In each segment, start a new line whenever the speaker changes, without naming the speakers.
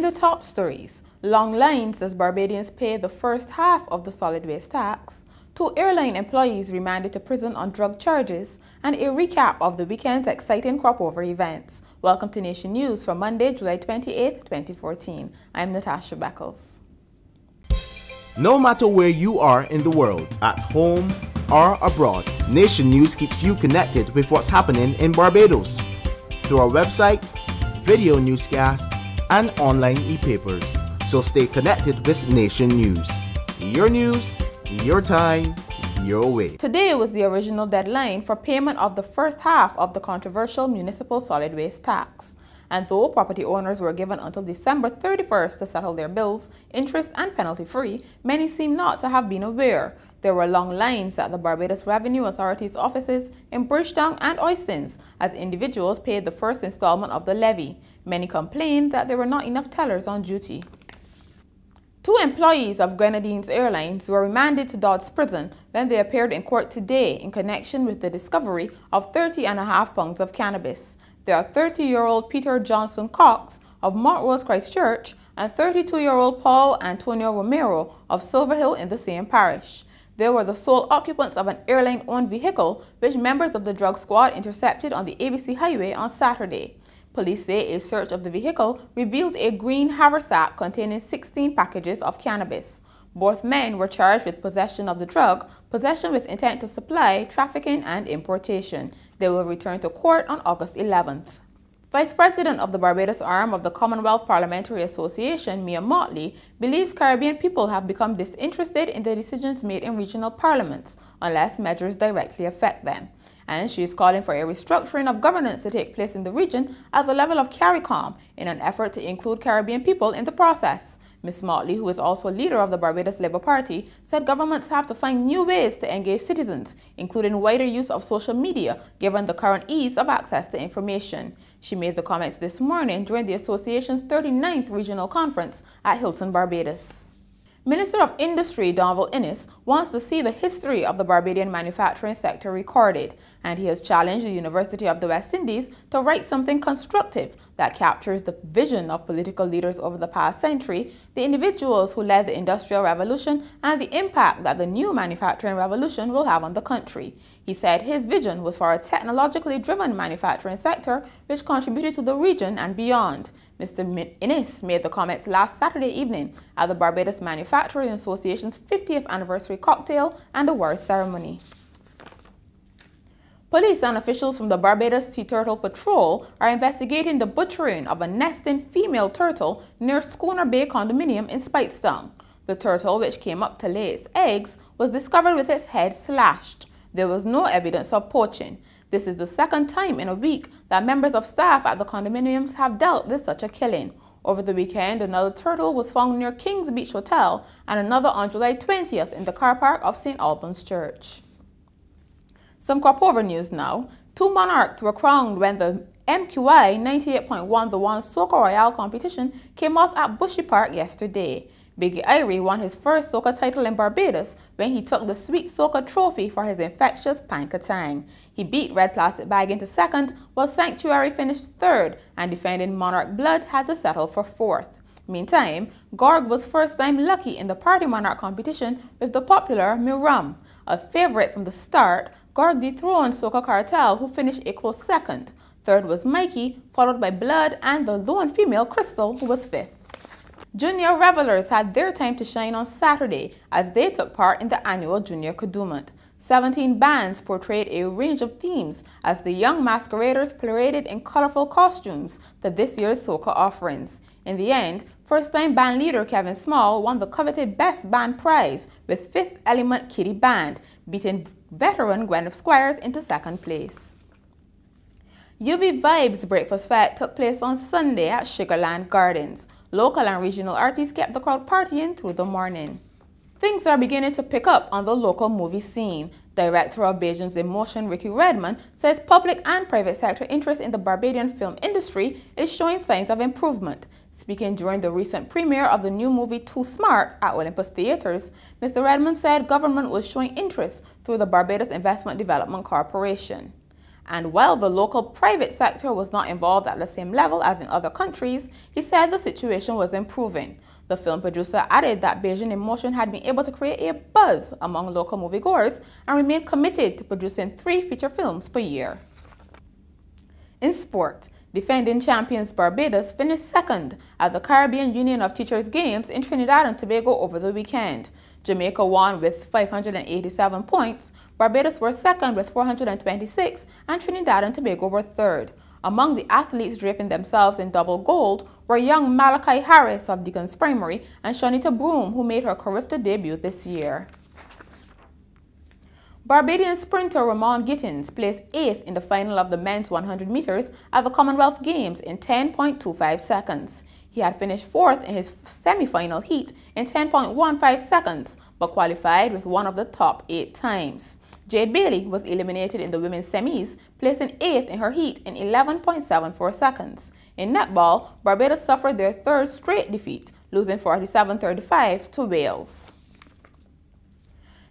In the top stories, long lines as Barbadians pay the first half of the solid waste tax, 2 airline employees remanded to prison on drug charges, and a recap of the weekend's exciting crop-over events. Welcome to Nation News for Monday, July 28, 2014. I'm Natasha Beckles.
No matter where you are in the world, at home or abroad, Nation News keeps you connected with what's happening in Barbados through our website, video newscast, and online e-papers. So stay connected with Nation News. Your news, your time, your way.
Today was the original deadline for payment of the first half of the controversial municipal solid waste tax. And though property owners were given until December 31st to settle their bills, interest and penalty-free, many seem not to have been aware. There were long lines at the Barbados Revenue Authority's offices in Bridgetown and Oistins as individuals paid the first installment of the levy. Many complained that there were not enough tellers on duty. 2 employees of Grenadines Airlines were remanded to Dodds Prison when they appeared in court today in connection with the discovery of 30.5 pounds of cannabis. They are 30-year-old Peter Johnson Cox of Montrose Christchurch and 32-year-old Paul Antonio Romero of Silver Hill in the same parish. They were the sole occupants of an airline-owned vehicle which members of the drug squad intercepted on the ABC Highway on Saturday. Police say a search of the vehicle revealed a green haversack containing 16 packages of cannabis. Both men were charged with possession of the drug, possession with intent to supply, trafficking, and importation. They will return to court on August 11th. Vice President of the Barbados arm of the Commonwealth Parliamentary Association, Mia Motley, believes Caribbean people have become disinterested in the decisions made in regional parliaments unless measures directly affect them. And she is calling for a restructuring of governance to take place in the region at the level of CARICOM in an effort to include Caribbean people in the process. Ms. Motley, who is also leader of the Barbados Labour Party, said governments have to find new ways to engage citizens, including wider use of social media, given the current ease of access to information. She made the comments this morning during the association's 39th regional conference at Hilton, Barbados. Minister of Industry Donald Innes wants to see the history of the Barbadian manufacturing sector recorded, and he has challenged the University of the West Indies to write something constructive that captures the vision of political leaders over the past century, the individuals who led the Industrial Revolution, and the impact that the new manufacturing revolution will have on the country. He said his vision was for a technologically driven manufacturing sector which contributed to the region and beyond. Mr. Innes made the comments last Saturday evening at the Barbados Manufacturing Association's 50th anniversary cocktail and awards ceremony. Police and officials from the Barbados Sea Turtle Patrol are investigating the butchering of a nesting female turtle near Schooner Bay condominium in Speightstown. The turtle, which came up to lay its eggs, was discovered with its head slashed. There was no evidence of poaching. This is the second time in a week that members of staff at the condominiums have dealt with such a killing. Over the weekend, another turtle was found near Kings Beach Hotel and another on July 20th in the car park of St. Albans Church. Some crop-over news now. 2 monarchs were crowned when the MQI 98.1 The One Soca Royale competition came off at Bushy Park yesterday. Biggie Irie won his first soca title in Barbados when he took the Sweet Soca Trophy for his infectious Pankatang. He beat Red Plastic Bag into second, while Sanctuary finished third, and defending Monarch Blood had to settle for fourth. Meantime, Gorg was first-time lucky in the Party Monarch competition with the popular Miram. A favorite from the start, Gorg dethroned Soca Cartel, who finished a close second. Third was Mikey, followed by Blood and the lone female Crystal, who was fifth. Junior revelers had their time to shine on Saturday as they took part in the annual Junior Kudumat. 17 bands portrayed a range of themes as the young masqueraders paraded in colorful costumes to this year's soca offerings. In the end, first-time band leader Kevin Small won the coveted Best Band prize with Fifth Element Kitty Band, beating veteran Gwyneth Squires into second place. UV Vibes Breakfast Fete took place on Sunday at Sugarland Gardens. Local and regional artists kept the crowd partying through the morning. Things are beginning to pick up on the local movie scene. Director of Beijing's Emotion, Ricky Redmond, says public and private sector interest in the Barbadian film industry is showing signs of improvement. Speaking during the recent premiere of the new movie Too Smart at Olympus Theatres, Mr. Redmond said government was showing interest through the Barbados Investment Development Corporation. And while the local private sector was not involved at the same level as in other countries, he said the situation was improving. The film producer added that Beijing in Motion had been able to create a buzz among local moviegoers and remained committed to producing 3 feature films per year. In sport, defending champions Barbados finished second at the Caribbean Union of Teachers Games in Trinidad and Tobago over the weekend. Jamaica won with 587 points, Barbados were second with 426, and Trinidad and Tobago were third. Among the athletes draping themselves in double gold were young Malachi Harris of Deacon's Primary and Shanita Broom, who made her career debut this year. Barbadian sprinter Ramon Gittens placed 8th in the final of the men's 100 meters at the Commonwealth Games in 10.25 seconds. He had finished 4th in his semi-final heat in 10.15 seconds, but qualified with one of the top 8 times. Jade Bailey was eliminated in the women's semis, placing 8th in her heat in 11.74 seconds. In netball, Barbados suffered their 3rd straight defeat, losing 47-35 to Wales.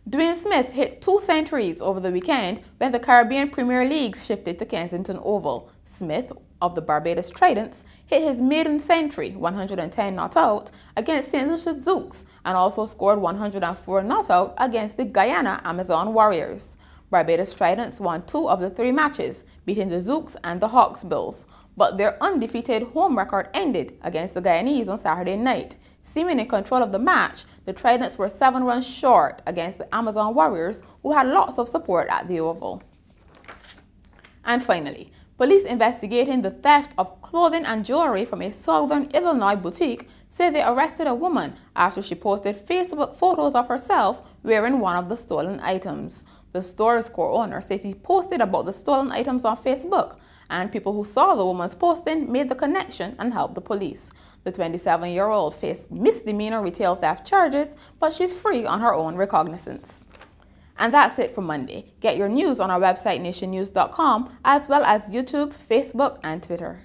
Dwayne Smith hit 2 centuries over the weekend when the Caribbean Premier League shifted to Kensington Oval. Smith, of the Barbados Tridents, hit his maiden century, 110 not out, against St. Lucia's Zouks and also scored 104 not out against the Guyana Amazon Warriors. Barbados Tridents won 2 of the 3 matches, beating the Zouks and the Hawksbills, but their undefeated home record ended against the Guyanese on Saturday night. Seeming in control of the match, the Tridents were 7 runs short against the Amazon Warriors, who had lots of support at the Oval. And finally, police investigating the theft of clothing and jewelry from a southern Illinois boutique say they arrested a woman after she posted Facebook photos of herself wearing one of the stolen items. The store's owner says he posted about the stolen items on Facebook, and people who saw the woman's posting made the connection and helped the police. The 27-year-old faced misdemeanor retail theft charges, but she's free on her own recognizance. And that's it for Monday. Get your news on our website nationnews.com, as well as YouTube, Facebook, and Twitter.